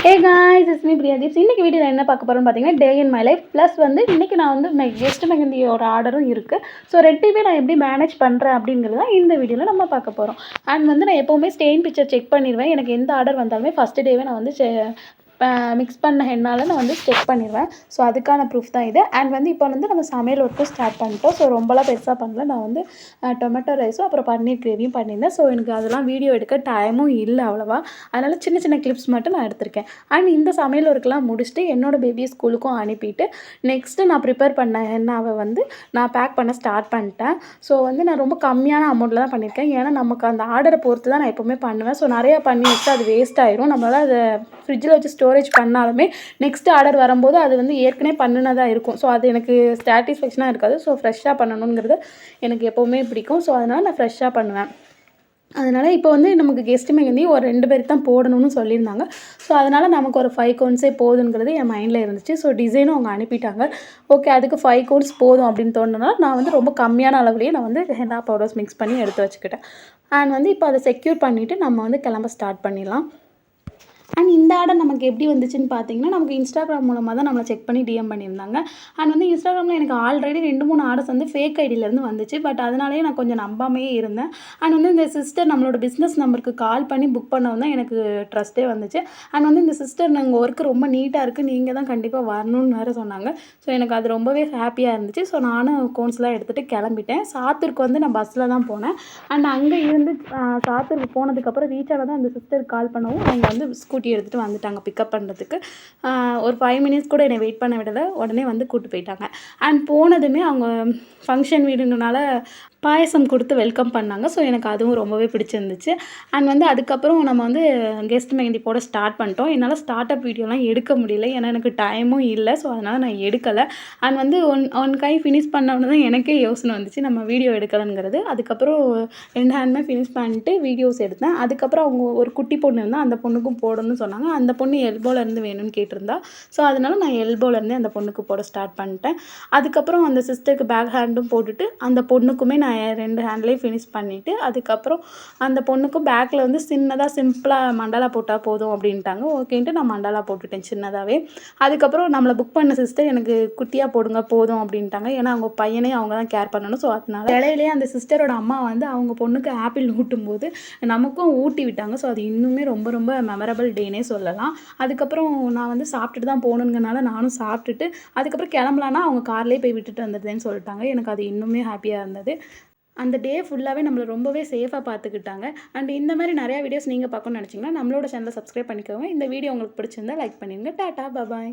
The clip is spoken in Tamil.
Hey guys, it's me Priya Deeps. இன்றைக்கி வீடியோவில் என்ன பார்க்க போகிறோன்னு பார்த்தீங்கன்னா, day in my life plus வந்து இன்றைக்கி நான் வந்து கெஸ்ட் மெஹந்தியோட ஆர்டரும் இருக்குது. ஸோ ரெண்டுமே நான் எப்படி மேனேஜ் பண்ணுறேன் அப்படிங்கிறது தான் இந்த வீடியோவில் நம்ம பார்க்க போகிறோம். அண்ட் வந்து நான் எப்போவுமே ஸ்டெயின் பிக்சர் செக் பண்ணிடுவேன். எனக்கு எந்த ஆர்டர் வந்தாலுமே ஃபஸ்ட்டு டேவே நான் வந்து மிக்ஸ் பண்ண ஹென்னால நான் வந்து செக் பண்ணிடுவேன். ஸோ அதுக்கான ப்ரூஃப் தான் இது. அண்ட் வந்து இப்போ வந்து நம்ம சமையல் ஒர்க்கும் ஸ்டார்ட் பண்ணிட்டோம். ஸோ ரொம்பலாம் பெருசாக பண்ணல. நான் வந்து டொமேட்டோ ரைஸும் அப்புறம் பன்னீர் கிரேவியும் பண்ணியிருந்தேன். ஸோ எனக்கு அதெல்லாம் வீடியோ எடுக்க டைமும் இல்லை அவ்வளோவா. அதனால் சின்ன சின்ன கிளிப்ஸ் மட்டும் நான் எடுத்திருக்கேன். அண்ட் இந்த சமையல் ஒர்க்கெலாம் முடிச்சுட்டு என்னோடய பேபியை ஸ்கூலுக்கும் அனுப்பிட்டு நெக்ஸ்ட்டு நான் ப்ரிப்பேர் பண்ண ஹென்னாவை வந்து நான் பேக் பண்ண ஸ்டார்ட் பண்ணிட்டேன். ஸோ வந்து நான் ரொம்ப கம்மியான அமௌண்ட்டில் தான் பண்ணியிருக்கேன். ஏன்னா நமக்கு அந்த ஆர்டரை பொறுத்து தான் நான் எப்போவுமே பண்ணுவேன். ஸோ நிறையா பண்ணி வச்சு அது வேஸ்ட் ஆயிரும். நம்மளால் அதை ஃப்ரிட்ஜில் வச்சு ஸ்டோரேஜ் பண்ணாலுமே நெக்ஸ்ட் ஆர்டர் வரும்போது அது வந்து ஏற்கனவே பண்ணினதாக இருக்கும். ஸோ அது எனக்கு சாட்டிஸ்ஃபேக்ஷனாக இருக்காது. ஸோ ஃப்ரெஷ்ஷாக பண்ணணுங்கிறது எனக்கு எப்போவுமே பிடிக்கும். ஸோ அதனால் நான் ஃப்ரெஷ்ஷாக பண்ணுவேன். அதனால் இப்போ வந்து நமக்கு கெஸ்ட் மெஹந்தி ஒரு 2 பேருக்கு தான் போடணும்னு சொல்லியிருந்தாங்க. ஸோ அதனால் நமக்கு ஒரு 5 கோன்ஸே போதுங்கிறது என் மைண்டில் இருந்துச்சு. ஸோ டிசைனும் அவங்க அனுப்பிட்டாங்க. ஓகே, அதுக்கு 5 கோன்ஸ் போதும் அப்படின்னு தோணுனால நான் வந்து ரொம்ப கம்மியான அளவுலேயே நான் வந்து ஹென்னா பவுடர்ஸ் மிக்ஸ் பண்ணி எடுத்து வச்சுக்கிட்டேன். அண்ட் வந்து இப்போ அதை செக்யூர் பண்ணிவிட்டு நம்ம வந்து கிளம்ப ஸ்டார்ட் பண்ணிடலாம். அண்ட் இந்த ஆர்டர் நமக்கு எப்படி வந்துச்சுன்னு பார்த்தீங்கன்னா, நமக்கு இன்ஸ்டாகிராம் மூலமாக தான் நம்மளை செக் பண்ணி டிஎம் பண்ணியிருந்தாங்க. அண்ட் வந்து இன்ஸ்டாகிராமில் எனக்கு ஆல்ரெடி 2-3 ஆர்டர்ஸ் வந்து ஃபேக் ஐடியிலேருந்து வந்துச்சு. பட் அதனாலேயே நான் கொஞ்சம் நம்பாமையே இருந்தேன். அண்ட் வந்து இந்த சிஸ்டர் நம்மளோட பிஸ்னஸ் நம்பருக்கு கால் பண்ணி புக் பண்ணவும் தான் எனக்கு ட்ரஸ்ட்டே வந்துச்சு. அண்ட் வந்து இந்த சிஸ்டர் உங்கள் ஒர்க்கு ரொம்ப நீட்டாக இருக்குது, நீங்கள் தான் கண்டிப்பாக வரணும்னு வேறு சொன்னாங்க. ஸோ எனக்கு அது ரொம்பவே ஹாப்பியாக இருந்துச்சு. ஸோ நானும் கோன்ஸ்லாம் எடுத்துகிட்டு கிளம்பிட்டேன். சாத்தூருக்கு வந்து நான் பஸ்ஸில் தான் போனேன். அண்ட் அங்கே இருந்து சாத்தூருக்கு போனதுக்கப்புறம் ரீச் ஆனால் தான் அந்த சிஸ்டருக்கு கால் பண்ணவும் அவங்க வந்து ஸ்கூட்டி எடுத்துகிட்டு வந்துட்டாங்க பிக்கப் பண்ணுறதுக்கு. ஒரு 5 மினிட்ஸ் கூட என்னை வெயிட் பண்ண விடலை. உடனே வந்து கூப்பிட்டு போயிட்டாங்க. அண்ட் போனதுமே அவங்க ஃபங்க்ஷன் வீடுங்கனால பாயசம் கொடுத்து வெல்கம் பண்ணாங்க. ஸோ எனக்கு அதுவும் ரொம்பவே பிடிச்சிருந்துச்சு. அண்ட் வந்து அதுக்கப்புறம் நம்ம வந்து கெஸ்ட் மெஹந்தி போட ஸ்டார்ட் பண்ணிட்டோம். என்னால் ஸ்டார்ட் அப் வீடியோலாம் எடுக்க முடியல. ஏன்னா எனக்கு டைமும் இல்லை. ஸோ அதனால் நான் எடுக்கலை. அண்ட் வந்து ஒன் கை ஃபினிஷ் பண்ணோன்னு தான் எனக்கே யோசனை வந்துச்சு நம்ம வீடியோ எடுக்கலைங்கிறது. அதுக்கப்புறம் 2 ஹேண்டுமே ஃபினிஷ் பண்ணிட்டு வீடியோஸ் எடுத்தேன். அதுக்கப்புறம் அவங்க ஒரு குட்டி பொண்ணு இருந்தால் அந்த பொண்ணுக்கும் போடணும்னு சொன்னாங்க. அந்த பொண்ணு எல்போலேருந்து வேணும்னு கேட்டிருந்தா. ஸோ அதனால் நான் எல்போலேருந்தே அந்த பொண்ணுக்கு போட ஸ்டார்ட் பண்ணிட்டேன். அதுக்கப்புறம் அந்த சிஸ்டருக்கு பேக் ஹேண்டும் போட்டுட்டு அந்த பொண்ணுக்குமே நான் 2 ஹேண்ட்லேயும் ஃபினிஷ் பண்ணிவிட்டு அதுக்கப்புறம் அந்த பொண்ணுக்கும் பேக்கில் வந்து சின்னதாக சிம்பிளாக மண்டாலா போட்டால் போதும் அப்படின்ட்டாங்க. ஓகேன்ட்டு நான் மண்டாலா போட்டுட்டேன் சின்னதாகவே. அதுக்கப்புறம் நம்மளை புக் பண்ண சிஸ்டர் எனக்கு குட்டியாக போடுங்க போதும் அப்படின்ட்டாங்க. ஏன்னா அவங்க பையனே அவங்க தான் கேர் பண்ணணும். ஸோ அதனால இடையிலேயே அந்த சிஸ்டரோட அம்மா வந்து அவங்க பொண்ணுக்கு ஆப்பிள் ஊட்டும்போது நமக்கும் ஊட்டி விட்டாங்க. ஸோ அது இன்னுமே ரொம்ப ரொம்ப மெமரபிள் டேனே சொல்லலாம். அதுக்கப்புறம் நான் வந்து சாப்பிட்டுட்டு தான் போகணுங்கனால நானும் சாப்பிட்டுட்டு அதுக்கப்புறம் கிளம்பலான்னா அவங்க கார்லேயே போய் விட்டுட்டு வந்துடுதேன்னு சொல்லிட்டாங்க. எனக்கு அது இன்னுமே ஹாப்பியாக இருந்தது. அந்த டே ஃபுல்லாகவே நம்மளை ரொம்பவே சேஃபாக பார்த்துக்கிட்டாங்க. அண்ட் இந்த மாதிரி நிறையா வீடியோஸ் நீங்கள் பார்க்கணும்னு நினச்சிங்கன்னா நம்மளோட சேனலை சப்ஸ்கிரைப் பண்ணிக்கோங்க. இந்த வீடியோ உங்களுக்கு பிடிச்சிருந்தா லைக் பண்ணிடுங்க. டாட்டா பாய்.